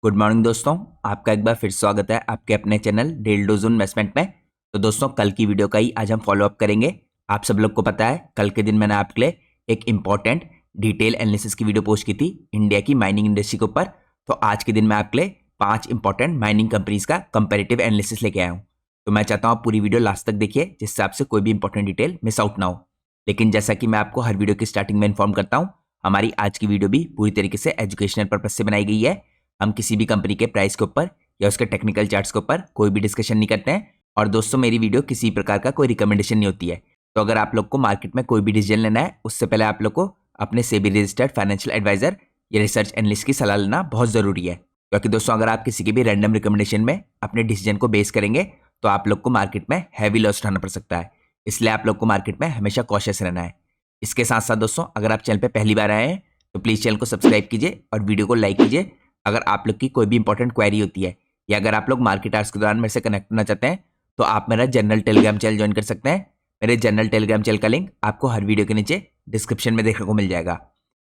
Good morning दोस्तों। आपका एक बार फिर स्वागत है आपके अपने चैनल डेल डोजन इन्वेस्टमेंट में। तो दोस्तों, कल की वीडियो का ही आज हम फॉलो अप करेंगे। आप सब लोग को पता है कल के दिन मैंने आपके लिए एक इंपॉर्टेंट डिटेल एनालिसिस की वीडियो पोस्ट की थी इंडिया की माइनिंग इंडस्ट्री के ऊपर। तो आज के दिन मैं आपके लिए 5 इंपॉर्टेंट माइनिंग कंपनीज का कंपेरेटिव एनालिसिस लेके आया हूँ। तो मैं चाहता हूँ आप पूरी वीडियो लास्ट तक देखिए, जिससे आपसे कोई भी इंपॉर्टेंट डिटेल मिस आउट ना हो। लेकिन जैसा कि मैं आपको हर वीडियो की स्टार्टिंग में इन्फॉर्म करता हूँ, हमारी आज की वीडियो भी पूरी तरीके से एजुकेशनल पर्पज से बनाई गई है। हम किसी भी कंपनी के प्राइस के ऊपर या उसके टेक्निकल चार्ट्स के ऊपर कोई भी डिस्कशन नहीं करते हैं। और दोस्तों, मेरी वीडियो किसी प्रकार का कोई रिकमेंडेशन नहीं होती है। तो अगर आप लोग को मार्केट में कोई भी डिसीजन लेना है, उससे पहले आप लोग को अपने सेबी रजिस्टर्ड फाइनेंशियल एडवाइजर या रिसर्च एनालिस्ट की सलाह लेना बहुत ज़रूरी है। क्योंकि दोस्तों, अगर आप किसी के भी रैंडम रिकमेंडेशन में अपने डिसीजन को बेस करेंगे तो आप लोग को मार्केट में हैवी लॉस उठाना पड़ सकता है। इसलिए आप लोग को मार्केट में हमेशा कॉशियस रहना है। इसके साथ साथ दोस्तों, अगर आप चैनल पर पहली बार आए हैं तो प्लीज़ चैनल को सब्सक्राइब कीजिए और वीडियो को लाइक कीजिए। अगर आप लोग की कोई भी इंपॉर्टेंट क्वेरी होती है या अगर आप लोग मार्केट आवर्स के दौरान मेरे से कनेक्ट करना चाहते हैं तो आप मेरा जनरल टेलीग्राम चैनल ज्वाइन कर सकते हैं। मेरे जनरल टेलीग्राम चैनल का लिंक आपको हर वीडियो के नीचे डिस्क्रिप्शन में देखने को मिल जाएगा।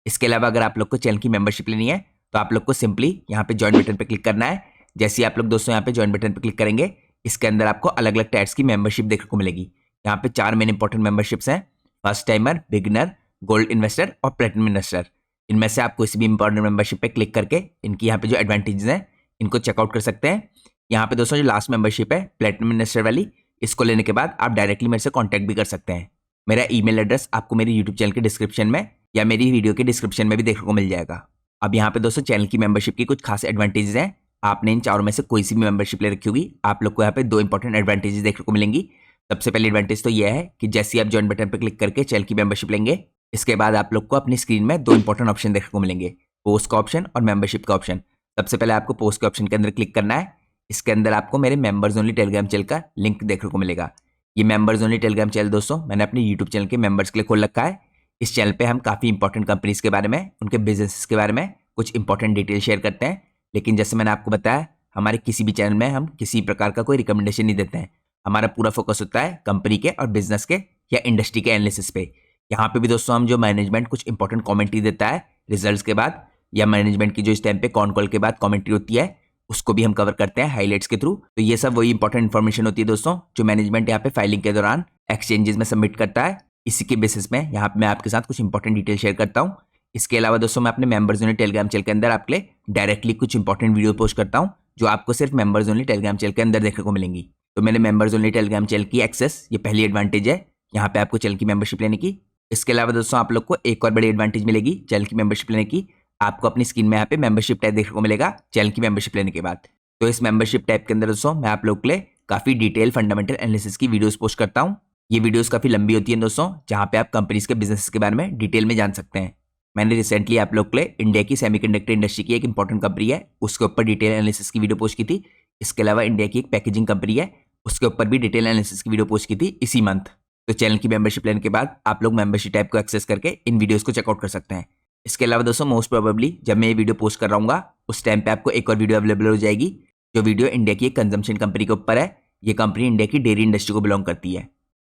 इसके अलावा अगर आप लोग को चैनल की मेंबरशिप लेनी है तो आप लोग को सिंपली यहाँ पे ज्वाइन बटन पर क्लिक करना है। जैसे ही आप लोग दोस्तों यहाँ पे ज्वाइन बटन पर क्लिक करेंगे, इसके अंदर आपको अलग अलग टायर्स की मेंबरशिप देखने को मिलेगी। यहाँ पे 4 मेन इंपॉर्टेंट मेंबरशिप्स हैं: first timer, beginner, gold investor और प्लेटिनम इन्वेस्टर। इनमें से आप किसी भी इंपॉर्टेंट मेंबरशिप पे क्लिक करके इनकी यहाँ पे जो एडवांटेजेस हैं इनको चेकआउट कर सकते हैं। यहाँ पे दोस्तों जो लास्ट मेंबरशिप है प्लेटिनम इन्वेस्टर वाली, इसको लेने के बाद आप डायरेक्टली मेरे से कांटेक्ट भी कर सकते हैं। मेरा ईमेल एड्रेस आपको मेरे यूट्यूब चैनल के डिस्क्रिप्शन में या मेरी वीडियो के डिस्क्रिप्शन में भी देखने को मिल जाएगा। अब यहाँ पे दोस्तों चैनल की मेंबरशिप की कुछ खास एडवांटेजेस हैं। आपने इन चारों में से कोई सी भी मेंबरशिप ले रखी होगी, आप लोग को यहाँ पे 2 इंपॉर्टेंट एडवांटेजेस देखने को मिलेंगी। सबसे पहली एडवांटेज तो यह है कि जैसे ही आप ज्वाइन बटन पर क्लिक करके चैनल की मेंबरशिप लेंगे, इसके बाद आप लोग को अपनी स्क्रीन में 2 इंपॉर्टेंट ऑप्शन देखने को मिलेंगे: पोस्ट का ऑप्शन और मेंबरशिप का ऑप्शन। सबसे पहले आपको पोस्ट के ऑप्शन के अंदर क्लिक करना है। इसके अंदर आपको मेरे मेंबर्स ओनली टेलीग्राम चैनल का लिंक देखने को मिलेगा। ये मेंबर्स ओनली टेलीग्राम चैनल दोस्तों मैंने अपने यूट्यूब चैनल के मेंबर्स के लिए खोल रखा है। इस चैनल पे हम काफ़ी इंपॉर्टेंट कंपनीज के बारे में, उनके बिजनेस के बारे में कुछ इंपॉर्टेंट डिटेल शेयर करते हैं। लेकिन जैसे मैंने आपको बताया, हमारे किसी भी चैनल में हम किसी प्रकार का कोई रिकमेंडेशन नहीं देते हैं। हमारा पूरा फोकस होता है कंपनी के और बिजनेस के या इंडस्ट्री के एनालिसिस पे। यहाँ पे भी दोस्तों हम जो मैनेजमेंट कुछ इंपॉर्टेंट कमेंट्री देता है रिजल्ट्स के बाद, या मैनेजमेंट की जो इस टाइम पे कॉन कॉल के बाद कमेंट्री होती है, उसको भी हम कवर करते हैं हाईलाइट्स के थ्रू। तो ये सब वही इंपॉर्टेंट इन्फॉर्मेशन होती है दोस्तों जो मैनेजमेंट यहाँ पे फाइलिंग के दौरान एक्सचेंजेस में सबमिट करता है। इसी के बेसिस में यहाँ पे मैं आपके साथ कुछ इंपॉर्टेंट डिटेल शेयर करता हूँ। इसके अलावा दोस्तों मैं अपने मेंबर्स ओनली टेलीग्राम चैनल के अंदर आपके लिए डायरेक्टली कुछ इंपॉर्टेंट वीडियो पोस्ट करता हूँ जो आपको सिर्फ मेंबर्स ओनली टेलीग्राम चैनल के अंदर देखने को मिलेंगी। तो मेरे मेंबर्स ओनली टेलीग्राम चैनल की एक्सेस, ये पहली एडवांटेज है यहाँ पे आपको चैनल की मेंबरशिप लेने की। इसके अलावा दोस्तों आप लोग को एक और बड़ी एडवांटेज मिलेगी चैनल की मेंबरशिप लेने की। आपको अपनी स्क्रीन में यहाँ पे मेंबरशिप टैब देखने को मिलेगा चैनल की मेंबरशिप लेने के बाद। तो इस मेंबरशिप टैब के अंदर दोस्तों मैं आप लोग के लिए काफ़ी डिटेल फंडामेंटल एनालिसिस की वीडियोस पोस्ट करता हूँ। ये वीडियोस काफ़ी लंबी होती हैं दोस्तों, जहाँ पे आप कंपनीज के बिजनेस के बारे में डिटेल में जान सकते हैं। मैंने रिसेंटली आप लोग के लिए इंडिया की सेमीकंडक्टर इंडस्ट्री की एक इंपॉर्टेंट कंपनी है, उसके ऊपर डिटेल एनालिसिस की वीडियो पोस्ट की थी। इसके अलावा इंडिया की एक पैकेजिंग कंपनी है, उसके ऊपर भी डिटेल एनालिसिस की वीडियो पोस्ट की थी इसी मंथ। तो चैनल की मेंबरशिप लेने के बाद आप लोग मेंबरशिप टैब को एक्सेस करके इन वीडियोस को चेकआउट कर सकते हैं। इसके अलावा दोस्तों मोस्ट प्रोबेबली जब मैं ये वीडियो पोस्ट कर रहा हूँ उस टाइम पे आपको एक और वीडियो अवेलेबल हो जाएगी, जो वीडियो इंडिया की एक कंजम्पशन कंपनी के ऊपर है। ये कंपनी इंडिया की डेयरी इंडस्ट्री को बिलोंग करती है।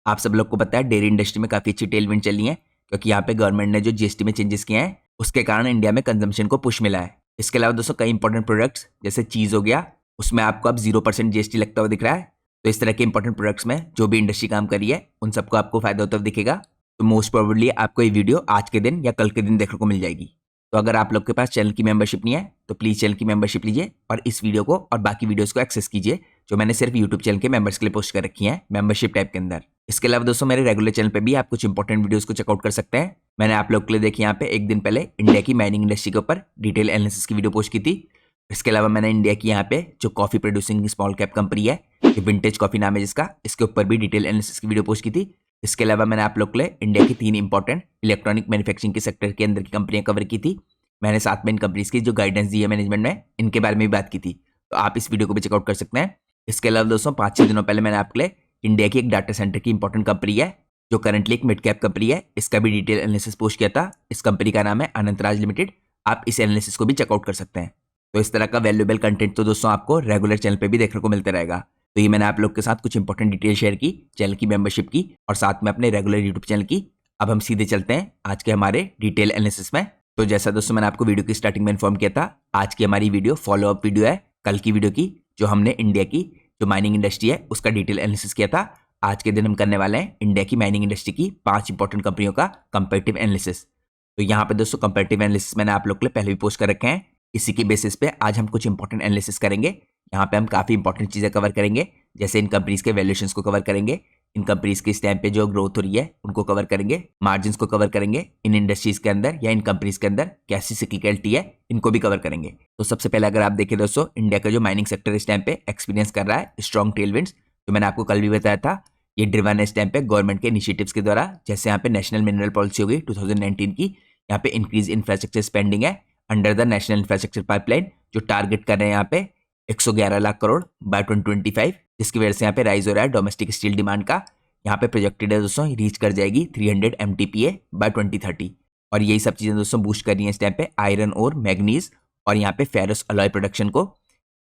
आप सब लोग को पता है डेयरी इंडस्ट्री में काफ़ी अच्छी टेलविंड चली है, क्योंकि यहाँ पे गवर्नमेंट ने जो जीएसटी में चेंजेस किए हैं उसके कारण इंडिया में कंजम्पशन को पुश मिला है। इसके अलावा दोस्तों कई इंपॉर्टेंट प्रोडक्ट्स जैसे चीज़ हो गया, उसमें आपको अब 0% जीएसटी लगता हुआ दिख रहा है। तो इस तरह के इंपॉर्टेंट प्रोडक्ट्स में जो भी इंडस्ट्री काम कर रही है उन सबको आपको फायदा होता हुआ दिखेगा। तो मोस्ट प्रोबेबली आपको ये वीडियो आज के दिन या कल के दिन देखने को मिल जाएगी। तो अगर आप लोग के पास चैनल की मेंबरशिप नहीं है तो प्लीज़ चैनल की मेंबरशिप लीजिए और इस वीडियो को और बाकी वीडियोस को एक्सेस कीजिए जो मैंने सिर्फ यूट्यूब चैनल के मेंबर्स के लिए पोस्ट कर रखी हैं मेंबरशिप टैब के अंदर। इसके अलावा दोस्तों मेरे रेगुलर चैनल पे भी आप कुछ इंपॉर्टेंट वीडियोस को चेकआउट कर सकते हैं। मैंने आप लोग के लिए देखी यहाँ पे एक दिन पहले इंडिया की माइनिंग इंडस्ट्री के ऊपर डिटेल एनालिसिस की वीडियो पोस्ट की थी। इसके अलावा मैंने इंडिया की यहाँ पे जो coffee producing small cap company है, जो विंटेज कॉफ़ी नाम है जिसका, इसके ऊपर भी डिटेल एनालिसिस की वीडियो पोस्ट की थी। इसके अलावा मैंने आप लोग के लिए इंडिया की 3 इंपॉर्टेंट इलेक्ट्रॉनिक मैन्युफैक्चरिंग के सेक्टर के अंदर की कंपनियां कवर की थी। मैंने 7 मेन कंपनीज की जो गाइडेंस दी है मैनेजमेंट ने, इनके बारे में भी बात की थी। तो आप इस वीडियो को भी चेकआउट कर सकते हैं। इसके अलावा दोस्तों 5-6 दिनों पहले मैंने आपके लिए इंडिया की एक डाटा सेंटर की इंपॉर्टेंट कंपनी है जो करंटली एक मिड कैप कंपनी है, इसका भी डिटेल एनालिसिस पोस्ट किया था। इस कंपनी का नाम है अनंतराज लिमिटेड। आप इस एनालिसिस को भी चेकआउट कर सकते हैं। तो इस तरह का वैल्यूएबल कंटेंट तो दोस्तों आपको रेगुलर चैनल पे भी देखने को मिलता रहेगा। तो ये मैंने आप लोग के साथ कुछ इंपॉर्टेंट डिटेल शेयर की चैनल की मेंबरशिप की और साथ में अपने रेगुलर यूट्यूब चैनल की। अब हम सीधे चलते हैं आज के हमारे डिटेल एनालिसिस में। तो जैसा दोस्तों मैंने आपको वीडियो की स्टार्टिंग में इन्फॉर्म किया था, आज की हमारी वीडियो फॉलो अप वीडियो है कल की वीडियो की, जो हमने इंडिया की जो माइनिंग इंडस्ट्री है उसका डिटेल एनालिसिस किया था। आज के दिन हम करने वाले हैं इंडिया की माइनिंग इंडस्ट्री की 5 इंपॉर्टेंट कंपनियों का कंपैरेटिव एनालिसिस। तो यहाँ पे दोस्तों कंपैरेटिव एनालिसिस मैंने आप लोग के लिए पहले भी पोस्ट कर रखे हैं। इसी के बेसिस पे आज हम कुछ इंपॉर्टेंट एनालिसिस करेंगे। यहाँ पे हम काफी इंपॉर्टेंट चीजें कवर करेंगे, जैसे इन कंपनीज के वैल्यूएशंस को कवर करेंगे, इन कंपनीज की इस टाइम पे जो ग्रोथ हो रही है उनको कवर करेंगे, मार्जिन्स को कवर करेंगे, इन इंडस्ट्रीज के अंदर या इन कंपनीज के अंदर कैसी सिक्लिकलिटी है इनको भी कवर करेंगे। तो सबसे पहले अगर आप देखें दोस्तों, इंडिया का जो माइनिंग सेक्टर इस टाइम पे एक्सपीरियंस कर रहा है स्ट्रॉन्ग टेलविंड्स, जो मैंने आपको कल भी बताया था। ये ड्रिवन है इस टाइम पे गवर्नमेंट के इनिशिएटिव्स के द्वारा, जैसे यहाँ पे नेशनल मिनरल पॉलिसी होगी 2019 की, यहाँ पे इंक्रीज इंफ्रास्ट्रक्चर स्पेंडिंग है under the national infrastructure pipeline, जो टारगेट कर रहे हैं यहाँ पे 111 लाख करोड़ बाय 2025, जिसकी वजह से यहाँ पे राइज हो रहा है डोमेस्टिक स्टील डिमांड का। यहाँ पे प्रोजेक्टेड है दोस्तों रीच कर जाएगी 300 MTPA बाय 2030, और यही सब चीज़ें दोस्तों बूस्ट कर रही हैं इस टाइम पे आयरन और मैग्नीज और यहाँ पे फेरस अलॉय प्रोडक्शन को।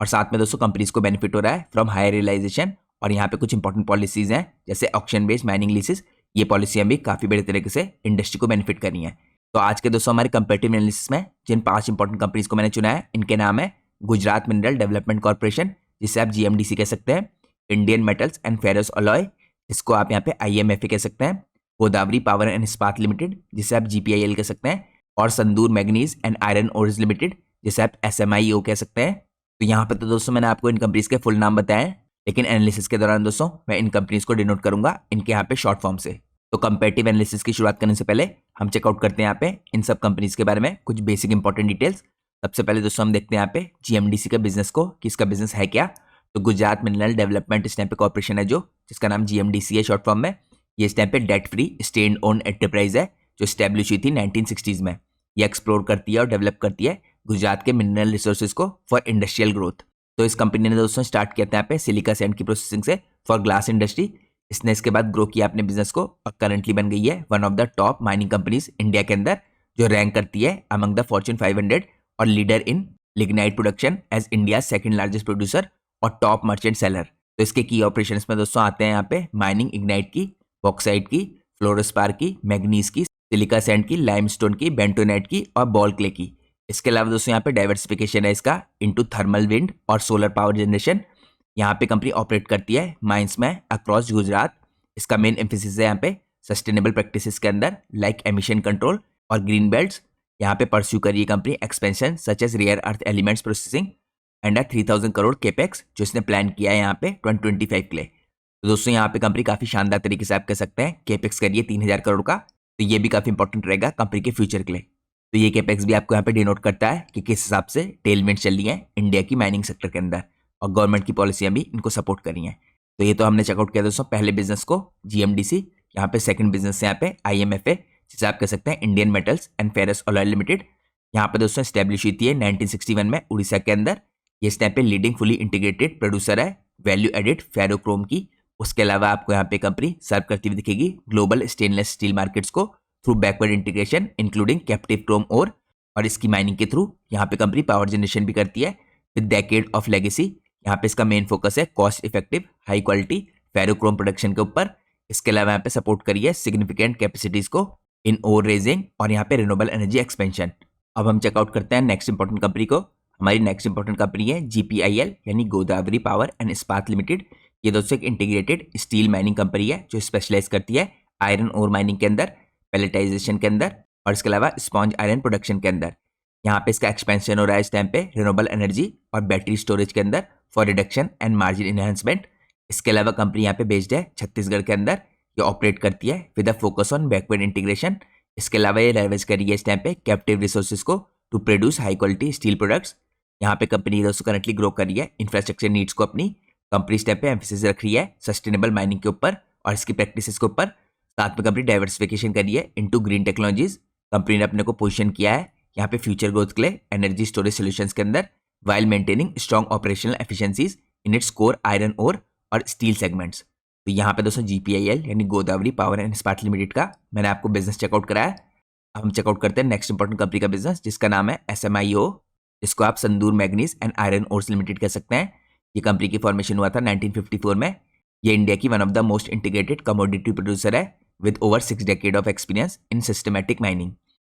और साथ में दोस्तों कंपनीज को बेनिफिट हो रहा है फ्रॉम हायर रियलाइजेशन, और यहाँ पे कुछ इंपॉर्टेंट पॉलिसीज हैं जैसे ऑक्शन बेस्ड माइनिंग लीसेस। ये पॉलिसियां भी काफ़ी बड़े तरीके से इंडस्ट्री को बेनिफिट कर रही हैं। तो आज के दोस्तों हमारे कंपेरेटिव एनालिसिस में जिन 5 इंपॉर्टेंट कंपनीज को मैंने चुना है, इनके नाम है गुजरात मिनरल डेवलपमेंट कॉर्पोरेशन, जिसे आप GMDC कह सकते हैं, Indian metals and ferrous alloy, इसको आप यहाँ पे IMFA कह सकते हैं, Godavari power and Ispat limited, जिसे आप GPIL कह सकते हैं, और Sandur manganese and iron ores limited, जिसे आप SMIO कह सकते हैं। तो यहाँ पे तो दोस्तों मैंने आपको इन कंपनीज के फुल नाम बताए हैं, लेकिन एनालिसिस के दौरान दोस्तों मैं इन कंपनीज को डिनोट करूंगा इनके यहाँ पे शॉर्ट फॉर्म से। तो कंपेरेटिव एनालिसिस की शुरुआत करने से पहले हम चेकआउट करते हैं यहाँ पे इन सब कंपनीज के बारे में कुछ बेसिक इंपॉर्टेंट डिटेल्स। सबसे पहले दोस्तों हम देखते हैं यहाँ पे GMDC का बिजनेस को कि इसका बिजनेस है क्या। तो गुजरात मिनरल डेवलपमेंट इस टाइम पे कॉर्पोरेशन है, जो जिसका नाम GMDC है शॉर्ट फॉर्म में। ये इस टाइम पे debt free state own enterprise है, जो स्टैब्लिश हुई थी 1960s में। ये एक्सप्लोर करती है और डेवलप करती है गुजरात के मिनरल रिसोर्सेज को फॉर इंडस्ट्रियल ग्रोथ। तो इस कंपनी ने दोस्तों स्टार्ट किया था यहाँ पे सिलिका सैंड की प्रोसेसिंग से फॉर ग्लास इंडस्ट्री। इसने इसके बाद ग्रो किया अपने बिजनेस को और करंटली बन गई है one of the top mining companies India के अंदर, जो रैंक करती है अमंग द फॉर्च्यून 500 और leader in lignite production as India second largest producer और टॉप मर्चेंट सेलर। तो इसके की ऑपरेशंस में दोस्तों आते हैं यहाँ पे माइनिंग इग्नाइट की, बॉक्साइट की, फ्लोरोस्पार की, मैग्नीज की, सिलिका सैंड की, लाइमस्टोन की, बेंटोनाइट की और बॉल क्ले की। इसके अलावा दोस्तों यहाँ पे डाइवर्सिफिकेशन है इसका इनटू थर्मल विंड और सोलर पावर जनरेशन। यहाँ पे कंपनी ऑपरेट करती है माइंस में अक्रॉस गुजरात। इसका मेन एम्फेसिस है यहाँ पे सस्टेनेबल प्रैक्टिसेस के अंदर लाइक एमिशन कंट्रोल और ग्रीन बेल्ट्स। यहाँ पे परस्यू करी है company expansion such as rare earth elements processing and 3000 crore capex, जो इसने प्लान किया है यहाँ पे 2025 के लिए। तो दोस्तों यहाँ पे कंपनी काफी शानदार तरीके से आप कह सकते हैं केपेक्स करिए 3000 करोड़ का, तो ये भी काफी इंपॉर्टेंट रहेगा कंपनी के फ्यूचर के लिए। तो ये केपेक्स भी आपको यहाँ पे डिनोट करता है कि किस हिसाब से टेलमेंट चल रही है इंडिया की माइनिंग सेक्टर के अंदर, और गवर्नमेंट की पॉलिसियां भी इनको सपोर्ट कर रही हैं। तो ये तो हमने चेकआउट किया दोस्तों पहले बिजनेस को GMDC। यहाँ पे सेकंड बिजनेस है यहाँ पे IMFA, जिसे आप कह सकते हैं Indian metals and ferrous alloy limited. यहाँ पे दोस्तों स्टैब्लिश हुई थी 1961 में उड़ीसा के अंदर। ये इस टाइम पे लीडिंग फुली इंटीग्रेटेड प्रोड्यूसर है वैल्यू एडेड फेरोक्रोम की। उसके अलावा आपको यहाँ पे कंपनी सर्व करती हुई दिखेगी ग्लोबल स्टेनलेस स्टील मार्केट्स को through backward integration including captive chrome ore, और इसकी माइनिंग के थ्रू यहाँ पे कंपनी पावर जनरेशन भी करती है विद डेकेड ऑफ लेगेसी। यहाँ पे इसका मेन फोकस है cost effective high quality ferrochrome production के ऊपर। इसके अलावा यहाँ पे सपोर्ट करी है सिग्निफिकेंट कैपेसिटीज को इन ओर रेजिंग और यहाँ पे रिन्यूएबल एनर्जी एक्सपेंशन। अब हम चेकआउट करते हैं नेक्स्ट इंपॉर्टेंट कंपनी को। हमारी नेक्स्ट इंपॉर्टेंट कंपनी है GPIL यानी Godavari power and Ispat limited. ये दोस्तों एक इंटीग्रेटेड स्टील माइनिंग कंपनी है जो स्पेशलाइज करती है आयरन ओर माइनिंग के अंदर, पैलेटाइजेशन के अंदर और इसके अलावा स्पॉन्ज आयरन प्रोडक्शन के अंदर। यहाँ पे इसका एक्सपेंशन हो रहा है इस टाइम पे रिन्यूएबल एनर्जी और बैटरी स्टोरेज के अंदर for reduction and margin enhancement. इसके अलावा कंपनी यहाँ पे बेस्ड है छत्तीसगढ़ के अंदर। ये ऑपरेट करती है with a focus on backward integration. इसके अलावा ये लेवरेज करी है इस टाइम पे कैप्टिव रिसोर्सेज को to produce high quality steel products. यहाँ पे कंपनी दोस्तों करंटली ग्रो कर रही है इंफ्रास्ट्रक्चर नीड्स को अपनी। कंपनी स्टेप पे एम्फेसिस रख रही है सस्टेनेबल माइनिंग के ऊपर और इसकी प्रैक्टिसेस के ऊपर। साथ में कंपनी डाइवर्सिफिकेशन करी है इनटू ग्रीन टेक्नोलॉजीज। कंपनी ने अपने को पोजीशन किया है यहाँ पे फ्यूचर ग्रोथ के लिए एनर्जी स्टोरेज सॉल्यूशंस के अंदर, while maintaining strong operational efficiencies in its core iron ore और स्टील सेगमेंट्स। तो यहाँ पे दोस्तों GPIL यानी Godavari power and Ispat limited का मैंने आपको बिजनेस चेकआउट कराया। अब हम चेकआउट करते हैं नेक्स्ट इंपॉर्टेंट कंपनी का बिजनेस, जिसका नाम है SMIO, जिसको आप Sandur manganese and iron ores limited कह सकते हैं। ये कंपनी की फॉर्मेशन हुआ था 1954 में। ये इंडिया की one of the most integrated commodity producer है with over 6 decade of experience in systematic mining.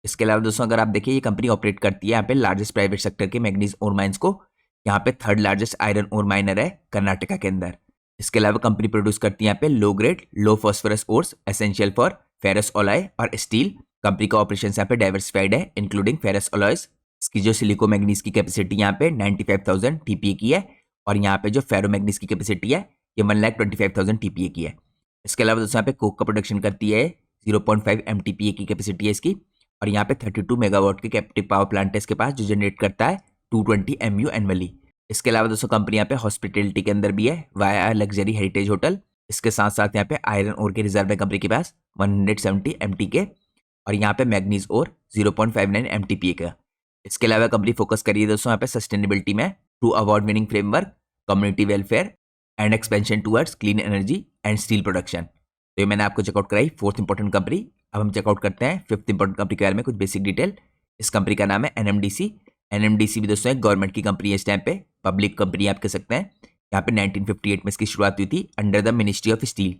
इसके अलावा दोस्तों अगर आप देखिए ये कंपनी ऑपरेट करती है यहाँ पे लार्जेस्ट प्राइवेट सेक्टर के मैग्नीज ओर माइंस को, यहाँ पे third largest iron ore miner है कर्नाटका के अंदर। इसके अलावा कंपनी प्रोड्यूस करती है यहाँ पे low grade low phosphorus ores essential for ferrous alloy और स्टील। कंपनी का ऑपरेशन यहाँ पे डाइवर्सिफाइड है इंक्लूडिंग फेरस ऑलॉयज। इसकी जो सिलिको मैग्नीज की कैपेसिटी यहाँ पे 95,000 TPA की है और यहाँ पे जो फेरो मैग्नीज की कैपेसिटी है ये 1,25,000 TPA की है। इसके अलावा दोस्तों यहाँ पे कोक का प्रोडक्शन करती है 0.5 MTPA की कैपेसिटी है इसकी और यहाँ पे 32 मेगावाट के कैप्टिव पावर प्लांट है इसके पास जो जनरेट करता है 220 MU एनुअली। इसके अलावा दोस्तों कंपनी यहाँ पे हॉस्पिटलिटी के अंदर भी है वाया लग्जरी हेरिटेज होटल। इसके साथ साथ यहाँ पे आयरन ओर के रिजर्व है कंपनी के पास 170 MT के और यहाँ पे मैग्नीज ओर 0.59 MTPA का। इसके अलावा कंपनी फोकस करी है दोस्तों यहाँ पे सस्टेनेबिलिटी में through award winning framework, community welfare and expansion towards clean energy and steel production. तो ये मैंने आपको चेकआउट कराई फोर्थ इंपॉर्टेंट कंपनी। अब हम चेकआउट करते हैं फिफ्थ इंपॉर्टेंट कंपनी के बारे में कुछ बेसिक डिटेल। इस कंपनी का नाम है NMDC। NMDC भी दोस्तों एक गवर्नमेंट की कंपनी है इस टाइम पे, पब्लिक कंपनी आप कह सकते हैं। यहाँ पे 1958 में इसकी शुरुआत हुई थी under the ministry of steel.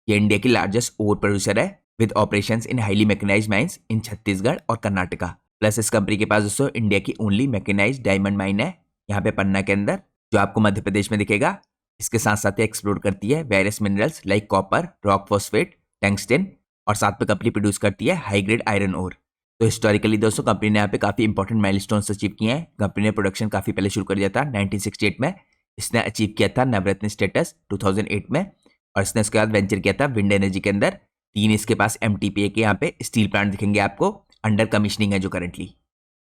ये इंडिया की लार्जेस्ट ओर प्रोड्यूसर है with operations in highly mechanised mines in Chhattisgarh और कर्नाटका। प्लस इस कंपनी के पास दोस्तों इंडिया की ओनली मैकेनाइज्ड डायमंड माइन है यहाँ पे पन्ना के अंदर, जो आपको मध्य प्रदेश में दिखेगा। इसके साथ साथ एक्सप्लोर करती है various minerals like copper, rock phosphate, tungsten और साथ में कंपनी प्रोड्यूस करती है हाई ग्रेड आयरन ओर। तो हिस्टोरिकली दोस्तों कंपनी ने यहाँ पे काफी इंपॉर्टेंट माइलस्टोन्स अचीव किए हैं। कंपनी ने प्रोडक्शन काफी पहले शुरू कर दिया था 1968 में। इसने अचीव किया था नवरत्न स्टेटस 2008 में और इसने उसके बाद वेंचर किया था विंड एनर्जी के अंदर। 3 इसके पास MTPA के यहाँ पे स्टील प्लांट दिखेंगे आपको, अंडर कमिश्निंग है जो करंटली।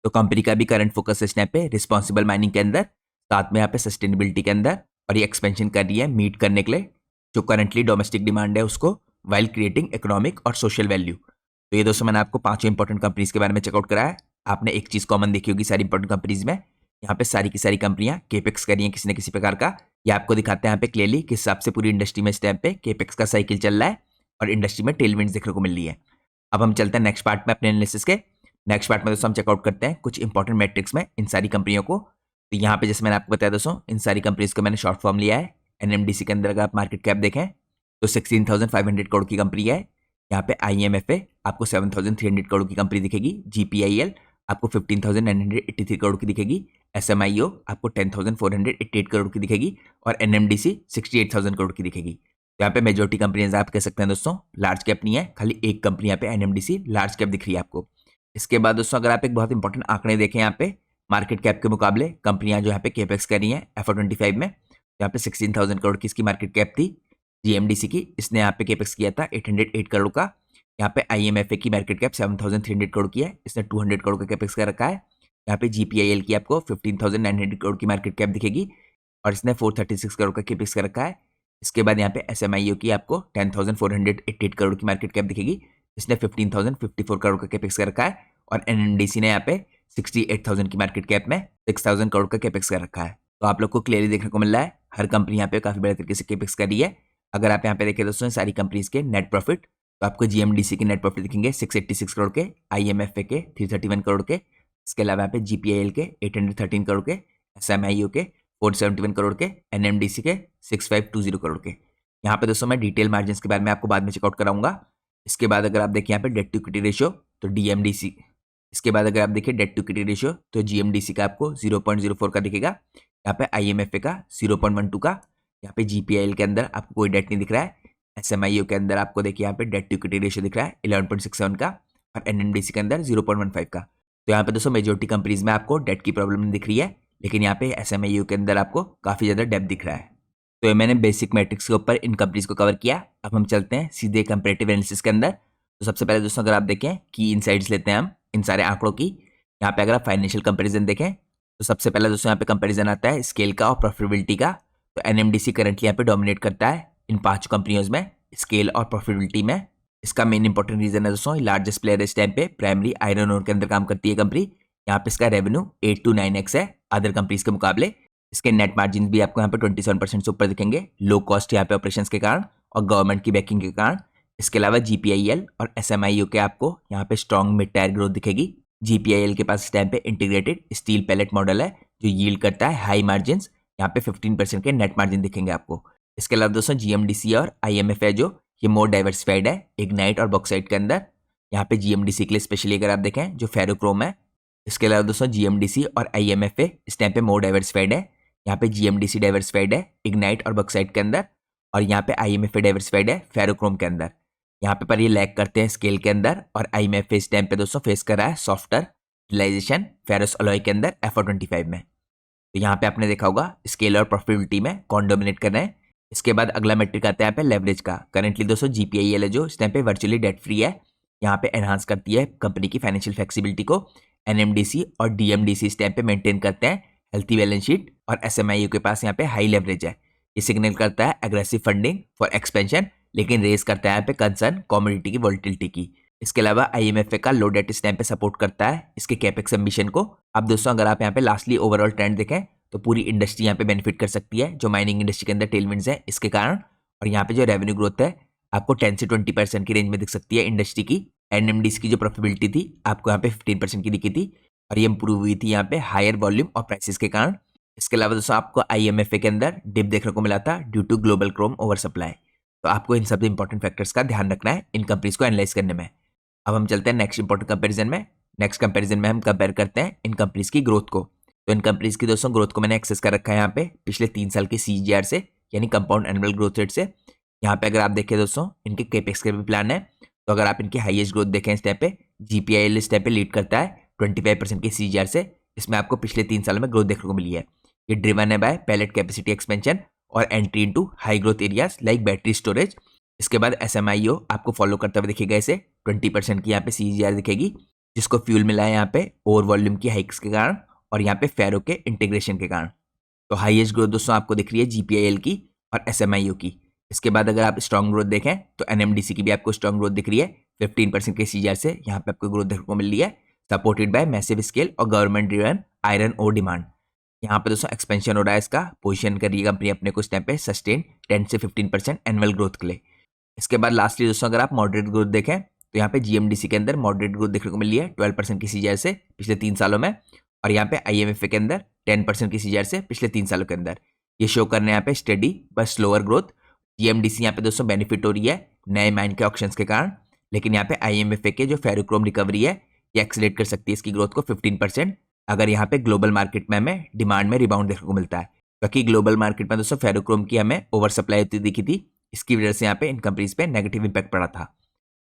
तो कंपनी का भी करंट फोकस इस टाइम पे रिस्पॉन्सिबल माइनिंग के अंदर, साथ में यहाँ पे सस्टेनेबिलिटी के अंदर, और ये एक्सपेंशन कर रही है मीट करने के लिए जो करंटली डोमेस्टिक डिमांड है उसको, वाइल क्रिएटिंग इकोनॉमिक और सोशल वैल्यू। तो ये दोस्तों मैंने आपको 5 इंपॉर्टेंट कंपनीज के बारे में चेकआउट कराया है। आपने एक चीज कॉमन देखी होगी सारी इंपॉर्टेंट कंपनीज में, यहाँ पे सारी की सारी कंपनियां केपेक्स कर रही हैं किसी न किसी प्रकार का। ये आपको दिखाते हैं यहाँ पे क्लियरली किस हिसाब से पूरी इंडस्ट्री में इस टाइम पे केपेक्स का साइकिल चल रहा है और इंडस्ट्री में टेलविंड्स देखने को मिल रही है। अब हम चलते हैं नेक्स्ट पार्ट में अपने एनालिसिस के। नेक्स्ट पार्ट में दोस्तों हम चेकआउट करते हैं कुछ इंपॉर्टेंट मैट्रिक्स में इन सारी कंपनियों को। तो यहाँ पे जैसे मैंने आपको बताया दोस्तों इन सारी कंपनीज का मैंने शॉर्ट फॉर्म लिया है। NMDC के अंदर अगर आप मार्केट कैप देखें तो 16,500 करोड़ की कंपनी है। यहाँ पे IMFA आपको 7,300 करोड़ की कंपनी दिखेगी। GPIL आपको 15,983 करोड़ की दिखेगी। SMIO आपको 10,488 करोड़ की दिखेगी और NMDC 68,000 करोड़ की दिखेगी। तो यहाँ पे मेजोरिटी कंपनीज आप कह सकते हैं दोस्तों लार्ज कैप नहीं है, खाली एक कंपनी यहाँ पे NMDC लार्ज कैप दिख रही है आपको। इसके बाद दोस्तों अगर आप एक बहुत इंपॉर्टेंट आंकड़े देखें यहाँ पे मार्केट कैप के मुकाबले कंपनियां जो यहाँ पे केपेक्स कर रही हैं FY25 में, यहाँ पे 16,000 करोड़ की इसकी मार्केट कैप थी GMDC की। इसने यहाँ पे केपेक्स किया था 808 करोड़ का। यहाँ पे IMFA की मार्केट कैप 7,300 करोड़ की है, इसने 200 करोड़ का केपेक्स कर रखा है। यहाँ पे GPIL की आपको 15,900 करोड़ की मार्केट कैप दिखेगी और इसने 436 करोड़ का केपेक्स कर रखा है। इसके बाद यहाँ पे SMIO की आपको 10,488 करोड़ की मार्केट कैप दिखेगी, इसने 15,054 करोड़ का केपेक्स कर रखा है। और NMDC ने यहाँ पे 68,000 की मार्केट कैप में 6,000 करोड़ का केपेक्स कर रखा है। तो आप लोग को क्लियरली देखने को मिल रहा है हर कंपनी यहाँ पे काफी बड़े तरीके से केपेक्स कर रही है। अगर आप यहाँ पे देखें दोस्तों सारी कंपनीज के नेट प्रॉफिट, तो आपको GMDC के नेट प्रॉफिट दिखेंगे 686 करोड़ के, IMFA के 331 करोड़ के, इसके अलावा यहाँ पे GPIL के 813 करोड़ के, SMIO के 471 करोड़ के, NMDC के 6520 करोड़ के। यहाँ पे दोस्तों मैं डिटेल मार्जिन के बारे में आपको बाद में चेकआउट कराऊंगा। इसके बाद अगर आप देखिए यहाँ पे डेट टू इक्विटी रेशियो तो DMDC, इसके बाद अगर आप देखिए डेट टू इक्विटी रेशियो तो GMDC का आपको 0.04 का दिखेगा, यहाँ पे IMFA का 0.12 का, यहाँ पे GPIL के अंदर आपको कोई डेट नहीं दिख रहा है। SMIO के अंदर आपको देखिए यहाँ पे डेट टू इक्विटी रेशियो दिख रहा है 11.67 का और NMDC के अंदर 0.15 का। तो यहाँ पे दोस्तों मेजोरिटी कंपनीज में आपको डेट की प्रॉब्लम नहीं दिख रही है, लेकिन यहाँ पे SMIO के अंदर आपको काफी ज्यादा डेप्थ दिख रहा है। तो ये मैंने बेसिक मैट्रिक्स के ऊपर इन कंपनीज को कवर किया। अब हम चलते हैं सीधे कंपैरेटिव एनालिसिस के अंदर। तो सबसे पहले दोस्तों अगर आप देखें की इनसाइट्स लेते हैं हम इन सारे आंकड़ों की। यहाँ पे अगर आप फाइनेंशियल कंपैरिजन देखें तो सबसे पहले दोस्तों यहाँ पे कंपैरिजन आता है स्केल का और प्रॉफिटेबिलिटी का। तो NMDC करंटली यहाँ पे डोमिनेट करता है इन 5 कंपनियों में स्केल और प्रॉफिटेबिलिटी में। इसका मेन इंपॉर्टेंट रीजन है दोस्तों लार्जेस्ट प्लेयर इस टाइम पे प्राइमरी आयरन ओर के अंदर काम करती है कंपनी। यहाँ पे इसका रेवेन्यू 8 to 9x है अदर कंपनीज के मुकाबले। इसके नेट मार्जिन भी आपको यहाँ पे 27% से ऊपर दिखेंगे, लो कॉस्ट यहाँ पे ऑपरेशंस के कारण और गवर्नमेंट की बैकिंग के कारण। इसके अलावा GPIL और SMIO के आपको यहाँ पे स्ट्रॉन्ग मिड टायर ग्रोथ दिखेगी। GPIL के पास इस टाइम पे इंटीग्रेटेड स्टील पैलेट मॉडल है जो यील्ड करता है हाई मार्जिन, यहाँ पे 15% के नेट मार्जिन दिखेंगे आपको। इसके अलावा दोस्तों GMDC और IMFA जो ये मोर डाइवर्सिफाइड है इग्नाइट और बॉक्साइट के अंदर। यहाँ पे जीएमडीसी के लिए स्पेशली अगर आप देखें जो फेरोक्रोम है। इसके अलावा दोस्तों जीएमडीसी और आईएमएफए इस टाइम पे मोर डाइवर्सिफाइड है। यहाँ पे जीएमडीसी डाइवर्सिफाइड है इग्नाइट और बक्साइट के अंदर, और यहाँ पे आईएमएफए डाइवर्सिफाइड है फेरोक्रोम के अंदर। यहाँ पे पर ये लैग करते हैं स्केल के अंदर, और आईएमएफए इस टाइम पे दोस्तों फेस कर रहा है सॉफ्टर यूटिलाइजेशन फेरस अलॉय के अंदर FY25 में। तो यहाँ पे आपने देखा होगा स्केल और प्रॉफिटेबिलिटी में कौन डोमिनेट कर रहे हैं। इसके बाद अगला मेट्रिक आता है यहाँ पे लेवरेज का। करेंटली दोस्तों जीपीआईएल है जो इस टाइम पे वर्चुअली डेट फ्री है। यहाँ पे एनहांस करती है कंपनी की फाइनेंशियल फ्लेक्सिबिलिटी को। एनएमडीसी और डीएमडीसी इस टाइम पे मेंटेन करते हैं हेल्थी बैलेंस शीट, और एसएमआईयू के पास यहाँ पे हाई लेवरेज है। ये सिग्नल करता है एग्रेसिव फंडिंग फॉर एक्सपेंशन, लेकिन रेस करता है यहाँ पे कंसर्न कमोडिटी की वोलेटिलिटी की। इसके अलावा आईएमएफए का लो डेट इस टाइम पे सपोर्ट करता है इसके कैपेक्स एम्बिशन को। अब दोस्तों अगर आप यहाँ पे लास्टली ओवरऑल ट्रेंड देखें तो पूरी इंडस्ट्री यहाँ पे बेनिफिट कर सकती है, जो माइनिंग इंडस्ट्री के अंदर टेलविंड्स है इसके कारण। और यहाँ पे जो रेवेन्यू ग्रोथ है आपको 10 से 20% की रेंज में दिख सकती है इंडस्ट्री की। एनएमडीसी की जो प्रॉफिटेबिलिटी थी आपको यहाँ पे 15% की दिखी थी, और ये इंप्रूव हुई थी यहाँ पे हायर वॉल्यूम और प्राइसेस के कारण। इसके अलावा दोस्तों आपको आईएमएफए के अंदर डिप देखने को मिला था due to global chrome oversupply. तो आपको इन सब इंपॉर्टेंट फैक्टर्स का ध्यान रखना है इन कंपनीज को एनालाइज करने में। अब हम चलते हैं नेक्स्ट इंपॉर्टेंट कंपैरिजन में। नेक्स्ट कंपैरिजन में हम कंपेयर करते हैं इन कंपनीज की ग्रोथ को। तो इन कंपनीज की दोस्तों ग्रोथ को मैंने एक्सेस कर रखा है यहाँ पे पिछले 3 साल के CAGR से, यानी कंपाउंड एनुअल ग्रोथ रेट से। यहाँ पे अगर आप देखें दोस्तों इनके केपेक्स के भी प्लान है, तो अगर आप इनकी हाईएस्ट ग्रोथ देखें इस टाइप पे जीपीआईएल इस टाइप पे लीड करता है 25% के CAGR से। इसमें आपको पिछले 3 सालों में ग्रोथ देखने को मिली है। ये ड्रिवन है बाय पैलेट कैपेसिटी एक्सपेंशन और entry into high growth areas like battery storage. इसके बाद एसएमआईओ आपको फॉलो करते हुए दिखेगा, इसे 20% की यहाँ पे CAGR दिखेगी, जिसको फ्यूल मिला है यहाँ पे ओवर वॉल्यूम की हाइक्स के कारण और यहाँ पे फेरो के इंटीग्रेशन के कारण। तो हाईएस्ट ग्रोथ दोस्तों आपको दिख रही है जीपीआईएल की और एसएमआईओ की। इसके बाद अगर आप स्ट्रॉन्ग ग्रोथ देखें तो एनएमडीसी की भी आपको स्ट्रॉन्ग ग्रोथ दिख रही है 15% के CAGR से। यहाँ पे आपको ग्रोथ देखने को मिल रही है सपोर्टेड बाय मैसिव स्केल और government driven iron ore demand. यहाँ पे दोस्तों एक्सपेंशन हो रहा है इसका, पोजीशन कर रही है कंपनी अपने को इस टाइम पे सस्टेन 10 से 15% एनुअल ग्रोथ के लिए। इसके बाद लास्टली दोस्तों अगर आप मॉडरेट ग्रोथ देखें तो यहाँ पे जीएमडीसी के अंदर मॉडरेट ग्रोथ देखने को मिल रही है 12% की CAGR से पिछले 3 सालों में, और यहाँ पे आईएमएफए के अंदर 10% की CAGR से पिछले 3 सालों के अंदर। ये शो करने यहाँ पे स्टडी बस स्लोअर ग्रोथ। जीएमडीसी यहाँ पे दोस्तों बेनिफिट हो रही है नए माइन के ऑप्शंस के कारण, लेकिन यहाँ पे आईएमएफए के जो फेरोक्रोम रिकवरी है ये एक्सीलेट कर सकती है इसकी ग्रोथ को 15%, अगर यहाँ पे ग्लोबल मार्केट में हमें डिमांड में रिबाउंड देखने को मिलता है। क्योंकि ग्लोबल मार्केट में दोस्तों फेरोक्रोम की हमें ओवर सप्लाई होती दिखी थी, इसकी वजह से यहाँ पे इन कंपनीज पे नेगेटिव इंपैक्ट पड़ा था।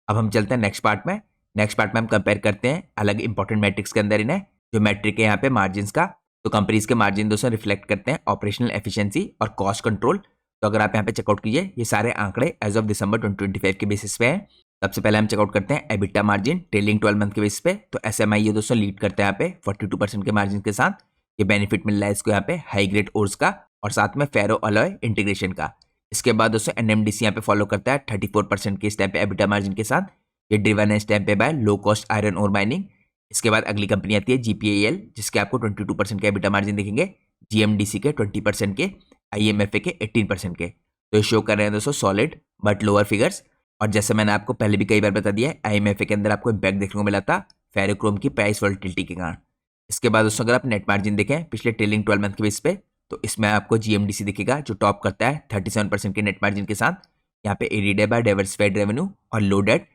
अब हम चलते हैं नेक्स्ट पार्ट में। नेक्स्ट पार्ट में हम कंपेयर करते हैं अलग इंपॉर्टेंट मैट्रिक्स के अंदर इन्हें, जो मैट्रिक है यहाँ पे मार्जिन का। तो कंपनीज के मार्जिन दोस्तों रिफ्लेक्ट करते हैं ऑपरेशनल एफिशिएंसी और कॉस्ट कंट्रोल। तो अगर आप यहाँ पे चेकआउट कीजिए ये सारे आंकड़े एज ऑफ दिसंबर 2025 के बेसिस पे हैं। सबसे पहले हम चेकआउट करते हैं एबिटा मार्जिन ट्रेलिंग 12 मंथ के बेसिस पे। तो एसएमआई दोस्तों लीड करते हैं यहाँ पे 42% के मार्जिन के साथ। ये बेनिफिट मिल रहा है इसको यहाँ पे हाई ग्रेड ओर्स का और साथ में फेरो अलॉय इंटीग्रेशन का। इसके बाद दोस्तों एनएमडीसी यहाँ पे फॉलो करता है 34% के इस टाइम पे एबिटा मार्जिन के साथ। ये ड्रिवन है इस टाइम पे by low cost iron ore mining. इसके बाद अगली कंपनी आती है जीपीआईएल, जिसके आपको 22% के एबिटा मार्जिन दिखेंगे, जीएमडीसी के 20% के, आईएमएफए के 18% के। तो ये शो कर रहे हैं दोस्तों सॉलिड बट लोअर फिगर्स। और जैसे मैंने आपको पहले भी कई बार बता दिया है आईएमएफए के अंदर आपको इम्पैक्ट देखने को मिला था फेरोक्रोम की प्राइस वोलेटिलिटी के कारण। इसके बाद दोस्तों अगर आप नेट मार्जिन देखें पिछले ट्रेलिंग 12 मंथ के बेस पे, तो इसमें आपको जीएमडीसी दिखेगा जो टॉप करता है 37% के नेट मार्जिन के साथ। यहाँ पे एडेड बाय डाइवर्सिफाइड रेवेन्यू और लो डेट।